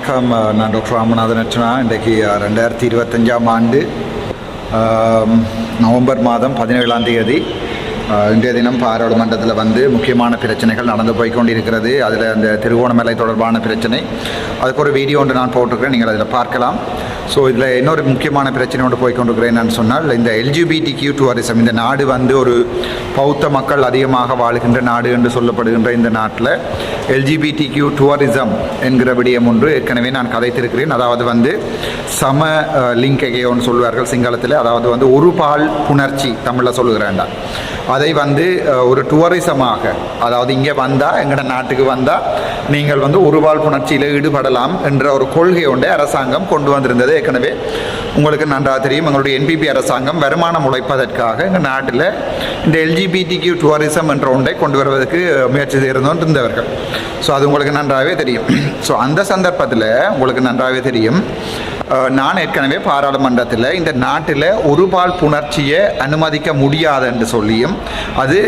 வணக்கம். நான் டாக்டர் ராமநாதன் அர்ச்சனா. இன்றைக்கு 2025ஆம் ஆண்டு நவம்பர் மாதம் 17ஆம் தேதி இன்றைய தினம் பாராளுமன்றத்தில் முக்கியமான பிரச்சனைகள் நடந்து போய்கொண்டிருக்கிறது. அதில் அந்த திருகோணமலை தொடர்பான பிரச்சனை, அதுக்கு ஒரு வீடியோ ஒன்று நான் போட்டிருக்கிறேன், நீங்கள் அதில் பார்க்கலாம். ஸோ இதில் இன்னொரு முக்கியமான பிரச்சனை ஒன்று போய்கொண்டிருக்கிறேன் என்னன்னு சொன்னால், இந்த எல்ஜிபிடிக்யூ டூரிசம், இந்த நாடு ஒரு பௌத்த மக்கள் அதிகமாக வாழுகின்ற நாடு என்று சொல்லப்படுகின்ற இந்த நாட்டில் எல்ஜிபிடிக்யூ டூரிசம் என்கிற விடயம் ஒன்று ஏற்கனவே நான் கதைத்திருக்கிறேன். அதாவது சம லிங்கையோன்னு சொல்வார்கள் சிங்களத்தில். அதாவது ஒரு பால் புணர்ச்சி தமிழில் சொல்லுகிறேன்டா. அதை ஒரு டூரிசமாக, அதாவது இங்கே வந்தால், எங்களோட நாட்டுக்கு வந்தால் நீங்கள் ஒரு பால் புணர்ச்சியில் ஈடுபடலாம் என்ற ஒரு கொள்கை ஒன்றை அரசாங்கம் கொண்டு வந்திருந்தது. ஏற்கனவே உங்களுக்கு நன்றாக தெரியும், எங்களுடைய என்பிபி அரசாங்கம் வருமானம் உழைப்பதற்காக எங்கள் நாட்டில் இந்த எல்ஜிபிடிக்யூ டூரிசம் என்ற ஒன்றை கொண்டு வருவதற்கு முயற்சி செய்திருந்தோம் இருந்தவர்கள். ஸோ அது உங்களுக்கு நன்றாகவே தெரியும். ஸோ அந்த சந்தர்ப்பத்தில் உங்களுக்கு நன்றாகவே தெரியும், நான் ஏற்கனவே பாராளுமன்றத்தில் இந்த நாட்டில் ஒரு பால் புணர்ச்சியை அனுமதிக்க முடியாது என்று சொல்லியும் அதை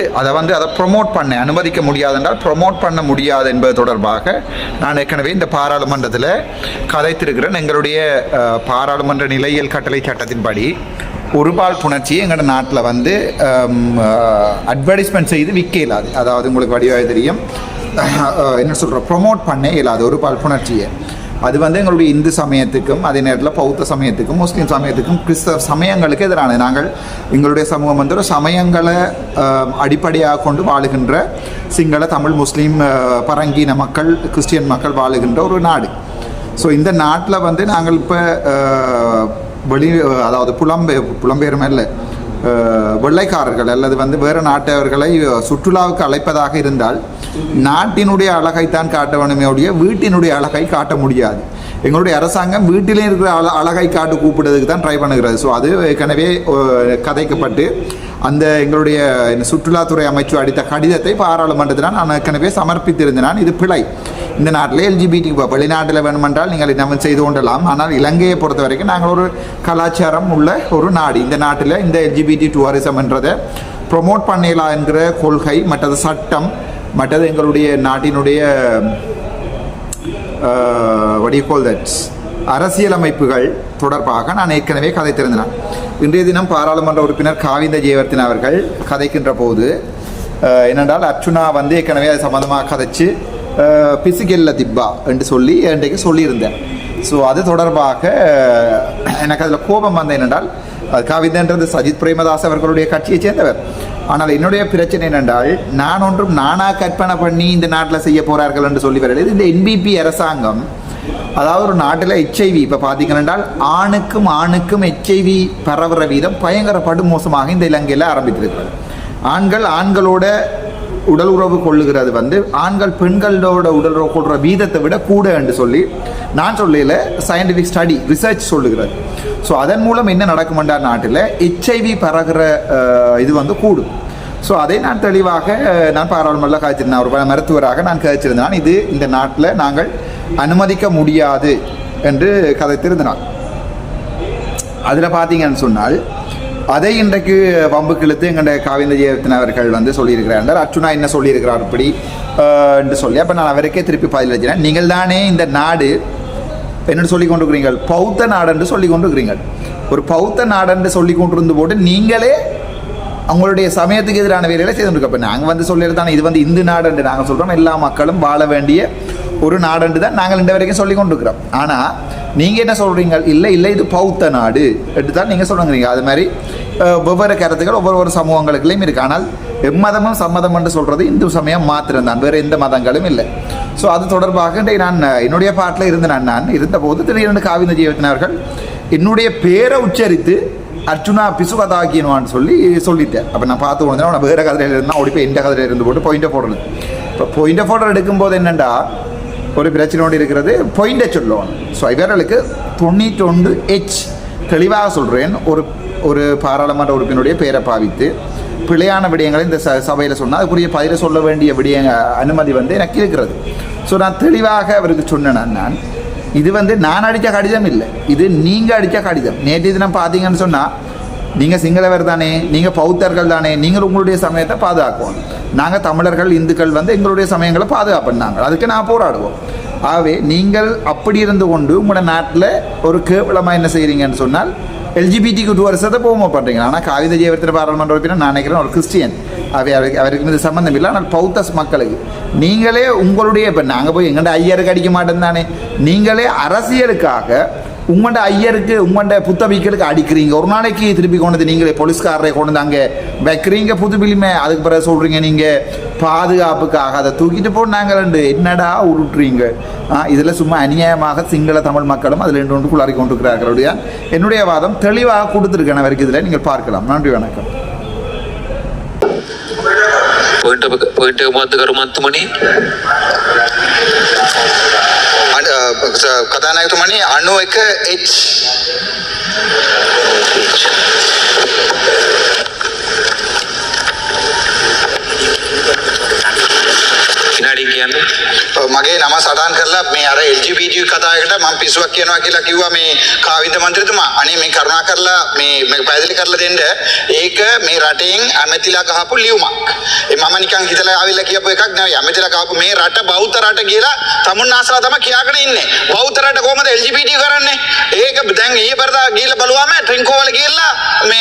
ப்ரொமோட் பண்ண அனுமதிக்க முடியாது என்றால் ப்ரொமோட் பண்ண முடியாது என்பது தொடர்பாக நான் ஏற்கனவே இந்த பாராளுமன்றத்தில் கதைத்திருக்கிறேன். எங்களுடைய பாராளுமன்ற நிலையியல் கட்டளை சட்டத்தின்படி ஒரு பால் புணர்ச்சியை எங்களோட நாட்டில் அட்வர்டைஸ்மெண்ட் செய்து விற்க இயலாது. அதாவது உங்களுக்கு வடிவாக தெரியும், என்ன சொல்கிறோம், ப்ரொமோட் பண்ண இயலாது ஒரு பால் புணர்ச்சியை. அது எங்களுடைய இந்து சமயத்துக்கும், அதே நேரத்தில் பௌத்த சமயத்துக்கும், முஸ்லீம் சமயத்துக்கும், கிறிஸ்தவ சமயங்களுக்கு எதிரான, நாங்கள் எங்களுடைய சமூகம் ஒரு சமயங்களை அடிப்படையாக கொண்டு வாழுகின்ற சிங்கள, தமிழ், முஸ்லீம், பரங்கீன மக்கள், கிறிஸ்டியன் மக்கள் வாழுகின்ற ஒரு நாடு. ஸோ இந்த நாட்டில் நாங்கள் இப்போ அதாவது புலம்பெயரும் இல்லை, வெள்ளைக்காரர்கள் அல்லது வேறு நாட்டவர்களை சுற்றுலாவுக்கு அழைப்பதாக இருந்தால் நாட்டினுடைய அழகைத்தான் காட்ட வேண்டுமே ஒழிய வீட்டினுடைய அழகை காட்ட முடியாது. எங்களுடைய அரசாங்கம் வீட்டிலே இருக்கிற அழகை காட்டு கூப்பிடுறதுக்கு தான் ட்ரை பண்ணுகிறது. ஸோ அது ஏற்கனவே கதைக்கப்பட்டு அந்த எங்களுடைய சுற்றுலாத்துறை அமைச்சு அடித்த கடிதத்தை பாராளுமன்றத்தில் நான் ஏற்கனவே சமர்ப்பித்திருந்தேன். இது பிழை. இந்த நாட்டில் எல்ஜிபிடி வெளிநாட்டில் வேணுமென்றால் நீங்கள் நம்ம செய்து கொண்டலாம். ஆனால் இலங்கையை பொறுத்த வரைக்கும் நாங்கள் ஒரு கலாச்சாரம் உள்ள ஒரு நாடு. இந்த நாட்டில் இந்த எல்ஜிபிடி டூரிசம் என்றதை ப்ரொமோட் பண்ணலாம் என்கிற கொள்கை, மற்றது சட்டம், மற்றது எங்களுடைய நாட்டினுடைய அரசியலமைப்புகள் தொடர்பாக நான் ஏற்கனவே கதைத்திருந்தேன். இன்றைய தினம் பாராளுமன்ற உறுப்பினர் காவிந்த ஜெயவர்தன அவர்கள் கதைக்கின்ற போது என்னென்றால், அர்ச்சுனா ஏற்கனவே அது சம்மந்தமாக கதைச்சு பிசிகல்ல திப்பா என்று சொல்லி இன்றைக்கு சொல்லியிருந்தேன். ஸோ அது தொடர்பாக எனக்கு அதில் கோபம் என்னென்றால், காவிதன்றது சஜித் பிரேமதாஸ் அவர்களுடைய கட்சியை சேர்ந்தவர். ஆனால் என்னுடைய பிரச்சனை என்னென்றால், நான் ஒன்றும் நானாக கற்பனை பண்ணி இந்த நாட்டில் செய்ய போகிறார்கள் என்று சொல்லி வருகிறது. இந்த என்பிபி அரசாங்கம், அதாவது ஒரு நாட்டில் HIV இப்போ பார்த்தீங்கன்னா ஆணுக்கும் HIV பரவுற வீதம் பயங்கர படுமோசமாக இந்த இலங்கையில் ஆரம்பித்திருக்கிறது. ஆண்களோட உடல் உறவு கொள்ளுகிறது ஆண்கள் பெண்களோட உடல் உறவு கொள்கிற வீதத்தை விட கூட என்று சொல்லி நான் சொல்லல, சயின்டிஃபிக் ஸ்டடி ரிசர்ச் சொல்லுகிறது. ஸோ அதன் மூலம் என்ன நடக்குமெண்டா, நாட்டில் HIV பரவுகிற இது கூடும். ஸோ அதை நான் தெளிவாக நான் பாராளுமன்றத்தில் கழிச்சிருந்தேன். ஒரு மருத்துவராக நான் கழிச்சிருந்தேன். இது இந்த நாட்டில் நாங்கள் அனுமதிக்க முடியாது என்று கதைத்திருந்தேன். அதில் பார்த்தீங்கன்னு சொன்னால், அதை இன்றைக்கு வம்புக்கு இழுத்து எங்களுடைய காவிந்த ஜெயவர்தன அவர்கள் சொல்லியிருக்கிறார். அர்ச்சுனா என்ன சொல்லியிருக்கிறார் இப்படி என்று சொல்லி, அப்போ நான் அவருக்கே திருப்பி பதில் வச்சுறேன். நீங்கள் தானே இந்த நாடு என்னென்னு சொல்லி கொண்டிருக்கிறீர்கள், பௌத்த நாடென்று சொல்லி கொண்டிருக்கிறீர்கள். ஒரு பௌத்த நாடென்று சொல்லி கொண்டிருந்து போட்டு நீங்களே அவங்களுடைய சமயத்துக்கு எதிரான வேலைகளை செய்து கொண்டிருக்க. இப்போ நாங்கள் சொல்லியிருந்தானே இது இந்து நாடென்று நாங்கள் சொல்கிறோம். எல்லா மக்களும் வாழ வேண்டிய ஒரு நாடென்று தான் நாங்கள் இந்த வரைக்கும் சொல்லி கொண்டிருக்கிறோம். ஆனால் நீங்கள் என்ன சொல்கிறீங்க, இல்லை இது பௌத்த நாடு என்று தான் நீங்கள் சொல்லுங்கிறீங்க. அது மாதிரி ஒவ்வொரு கருத்துக்கள் ஒவ்வொரு சமூகங்களுக்குள்ளேயும் இருக்குது. ஆனால் எம்மதமும் சம்மதம் என்று சொல்கிறது இந்து சமயம் மாத்திரம் தான், வேறு எந்த மதங்களும் இல்லை. ஸோ அது தொடர்பாக நான் என்னுடைய பாட்டில் இருந்தேன். நான் இருந்தபோது திடீரென்று காவிந்த ஜெயவர்தன அவர்கள் என்னுடைய பேரை உச்சரித்து அர்ச்சுனா பிசுகதாக்கியனுவான்னு சொல்லிட்டேன். அப்போ நான் பார்த்து கொண்டு அவனை வேறு கதையில் இருந்தால் ஓடி போய் எந்த கதையில் இருந்து போட்டு பாயிண்ட் ஆஃப் ஆர்டர். இப்போ பாயிண்ட் ஆஃப் ஆர்டர் எடுக்கும்போது என்னென்னா ஒரு பிரச்சனையோடு இருக்கிறது, பாயிண்டை சொல்லுவோம். ஸோ இவர்களுக்கு 91H தெளிவாக சொல்கிறேன். ஒரு பாராளுமன்ற உறுப்பினருடைய பேரை பாவித்து பிழையான விடயங்களை இந்த சபையில் சொன்னால் அதுக்குரிய பதிலை சொல்ல வேண்டிய அனுமதி எனக்கு இருக்கிறது. ஸோ நான் தெளிவாக அவருக்கு சொன்னேன். நான் இது நான் அடித்த கடிதம் இல்லை, இது நீங்கள் அடித்த கடிதம். நேற்று தினம் பார்த்தீங்கன்னு சொன்னால், நீங்கள் சிங்களவர் தானே, நீங்கள் பௌத்தர்கள் தானே, நீங்கள் உங்களுடைய சமயத்தை பாதுகாக்குவோம். நாங்கள் தமிழர்கள், இந்துக்கள் எங்களுடைய சமயங்களை பாதுகாப்புனாங்க. அதுக்கு நான் போராடுவோம். ஆகவே நீங்கள் அப்படி இருந்து கொண்டு உங்களோட நாட்டில் ஒரு கேவலமாக என்ன செய்கிறீங்கன்னு சொன்னால் எல்ஜிபிடிக்கு 2 வருஷத்தை போக பண்ணுறீங்க. ஆனால் காவித ஜெயவர்த்தன பாராளுமன்ற உறுப்பினர் நான் நினைக்கிறேன் ஒரு கிறிஸ்டியன், அவருக்கு இது சம்மந்தம் இல்லை. ஆனால் பௌத்த மக்களுக்கு நீங்களே உங்களுடைய இப்போ நாங்கள் போய் எங்கள்ட ஐயருக்கு அடிக்க மாட்டேன் தானே, நீங்களே அரசியலுக்காக உங்கள்ட ஐயருக்கு உங்கள்ட புத்தபிக்களுக்கு அடிக்கிறீங்க. ஒரு நாளைக்கு திருப்பி கொண்டது நீங்களே போலீஸ்காரரை கொண்டு வந்து அங்கே வைக்கிறீங்க புது பிலிமை. அதுக்கு பிறகு சொல்கிறீங்க நீங்கள் பாதுகாப்புக்காக அதை தூக்கிட்டு போனாங்கள்ண்டு என்னடா உருட்டுறீங்க. இதில் சும்மா அநியாயமாக சிங்கள தமிழ் மக்களும் அதில் 2 குளாரி கொண்டிருக்கிறார்கள். என்னுடைய வாதம் தெளிவாக கொடுத்துருக்கேன் வரைக்கும் இதில் நீங்கள் பார்க்கலாம். நன்றி, வணக்கம். කතානායකතුමනි 91H විනාඩි කියන්නේ මගේ නම සටහන් කරලා මේ අර LGBT කතාවකට මම පිස්සුවක් කියනවා කියලා කිව්වා මේ කාවින්ද මන්ත්‍රීතුමා. අනේ මේ කරුණා කරලා මේ පැහැදිලි කරලා දෙන්න. ඒක මේ රටෙන් ඇමතිලා ගහපු ලියුමක්. මම නිකන් හිතලා ආවිල්ලා කියපු එකක් නෙවෙයි. ඇමතිලා ගහපු මේ රට බෞද්ධ රට කියලා තමුන්නාසලා තමයි කියාගෙන ඉන්නේ. බෞද්ධ රට කොහමද LGBT කරන්නේ? ඒක දැන් ඊයේ පෙරදා ගිහලා බලුවාම ට්‍රින්කෝ වල ගිහලා මේ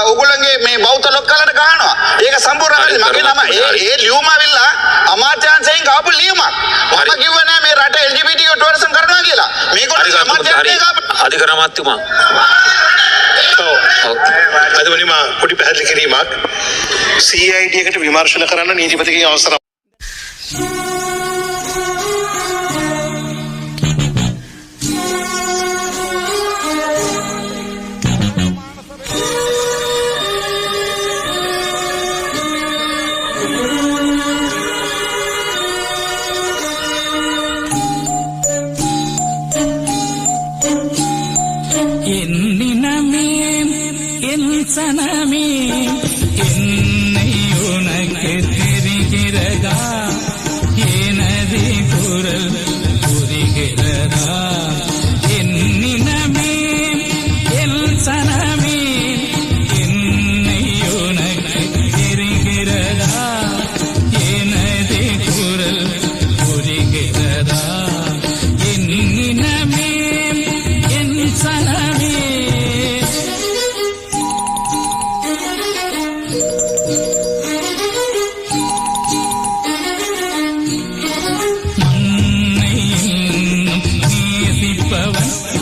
ඕගොල්ලන්ගේ මේ බෞද්ධ ලොක්කලට ගහනවා. ඒක සම්පූර්ණ මගේ නම ඒ ලියුම ආවිල්ලා අමාත්‍යාංශයෙන් ගහපු ලියුමක්. මම කිව්වේ නෑ මේ රට LGBT ටුවරිසම් කරනවා කියලා. මේගොල්ලෝ අමාත්‍යාංශයෙන් ගහපු අධිකරණ අමාත්‍යතුමා. අදවනි මා පොඩි පැහැදිලි කිරීමක්. CID එකට විමර්ශන කරන්න නීතිපතිගේ අවසර சனமே என்னை உனக்கு தெரிகிறதா, எனது குரல் புரிகிறதா, என்னினமே என் சனமே என்னை உனக்கு தெரிகிறதா, எனது குரல் புரிகிறதா, என்னினமே என் சனமே.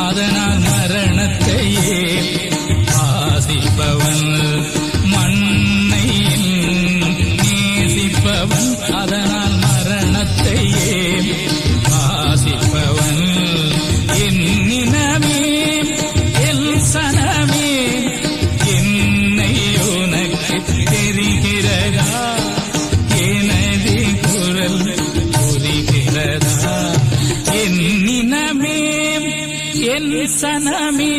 அதனால் மரணத்தையே ஆசிப்பவன், மண்ணை நேசிப்பவன், அதனால் மரணத்தையே ஆசிப்பவன், என்னினமே எல் சனமே என்னை உனக்கு தெரிகிறதா, எனது குரல் புரிகிறதா, என்னினமே என் சனமே.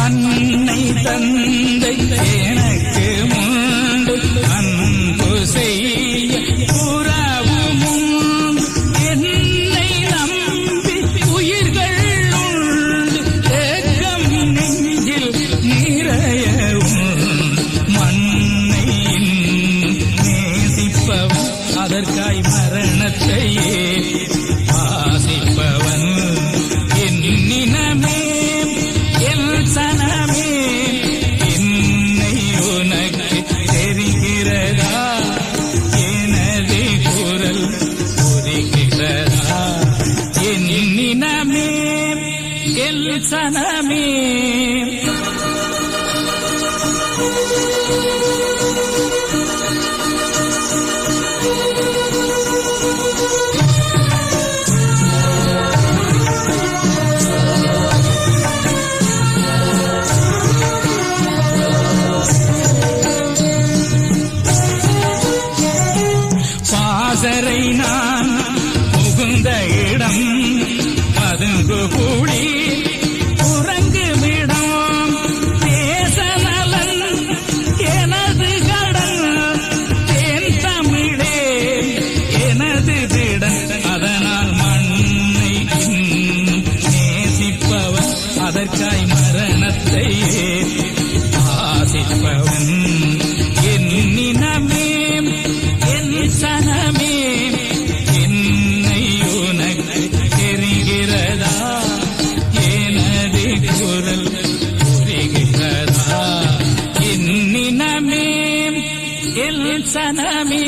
அன்னை தந்தை எனக்கு முண்டு அன்பு செய்ய புறவும் என்னை நம்பி உயிர்கள் உண்டு, ஏக்கம் நெஞ்சில் நிறைய மண்ணை நேசிப்பவன், அதற்காய் மரணத்தையே வாசிப்பவன், என்னினமே என் சனமே என்னை உனக்கு தெரிகிறதா, எனது குரல் புரிகிறதா, என்னினமே என் சனமே. பாசறை நான் புகுந்த இடம் பதுங்கு கூடி உறங்குமிடம், தேச நலன் எனது அதற்காய் மரணத்தை ஆசிப்பவன் என் நினமே என் சனமே என்னை உனக்கு தெரிகிறதா எனது குரல் புரிகிறதா என் நினமே என் சனமே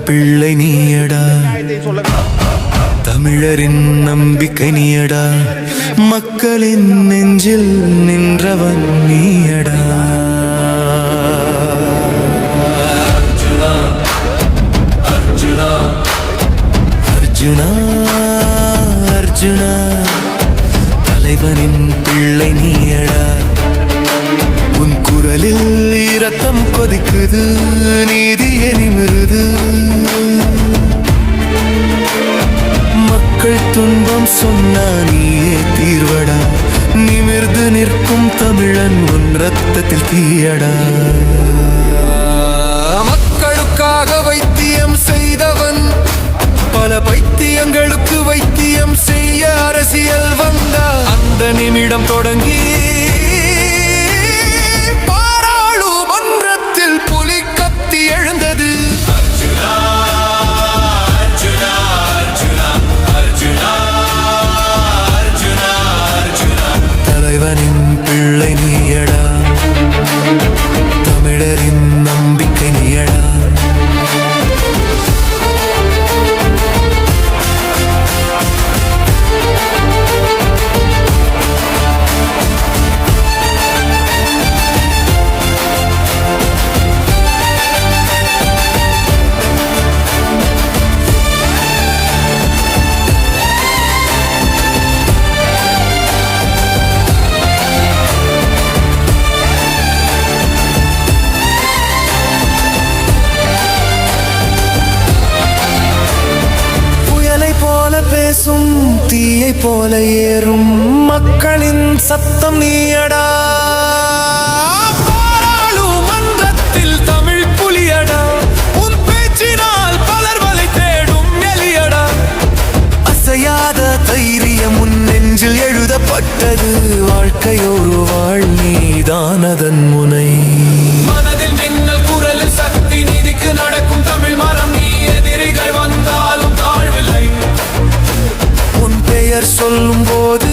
பிள்ளை நீயடா, தமிழரின் நம்பிக்கை நீயடா, மக்களின் நெஞ்சில் நின்றவன் நீயடா. அர்ஜுனா அர்ஜுனா அர்ஜுனா அர்ஜுனா, தலைவனின் பிள்ளை நீயடா. உன் குரலில் இரத்தம் கொதிக்குது, நீதியை நிமிருது. மக்கள் துன்பம் சொன்னா நீயே தீர்வடா, நிமிர்ந்து நிற்கும் தமிழன் உன் ரத்தத்தில் தீயடா. மக்களுக்காக வைத்தியம் செய்தவன், பல பைத்தியங்களுக்கு வைத்தியம் செய்ய அரசியல் வந்தா. அந்த நிமிடம் தொடங்கி புலி கத்தி எழுந்தது. அர்ஜுனா அர்ஜுனா அர்ஜுனா அர்ஜுனா அர்ஜுனா அர்ஜுனா, தலைவனின் பிள்ளை நீயடா, தமிழரின் நம்பிக்கை நீயடா. பேசும் தீயை போல ஏறும் மக்களின் சத்தம் நீயடா. பாராளுமன்றத்தில் தமிழ் புலியடா, உன் பேச்சினால் பலர் வலை தேடும் எலியடா. அசையாத தைரியம் உன் நெஞ்சில் எழுதப்பட்டது, வாழ்க்கையொரு வாழ் நீதான் அதன் முனை. மனதில் மின்னல் குரலில் சக்தி, நீதிக்கு நடக்கும் தமிழ் மரம் நீ. எதிரிகள் வந்தாலும் தாழ்வில்லை, உன் பெயர் சொல்லும் போது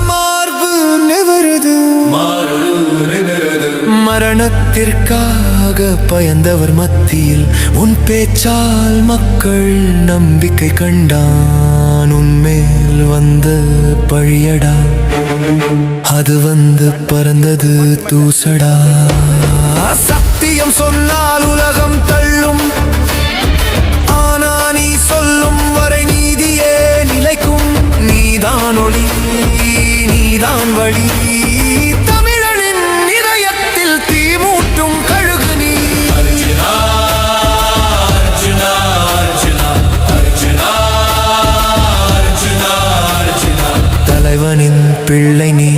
மார்பு நிவருது. மரணத்திற்காக பயந்தவர் மத்தியில் உன் பேச்சால் மக்கள் நம்பிக்கை கண்டான். உன்மேல் வந்த பழியடா, அது வந்து பறந்தது தூசடா. சத்தியம் சொன்னால் உலகம் தள்ளும், ஆனா நீ சொல்லும் வரை நீதியே நிலைக்கும். நீதான் ஒளி, நீதான் நீதான் வழி தமிழனின் இதயத்தில் தீ மூட்டும் கழுகு நீ அர்ஜுனா அர்ஜுனா அர்ஜுனா அர்ஜுனா அர்ஜுனா அர்ஜுனா தலைவனின் பிள்ளை நீ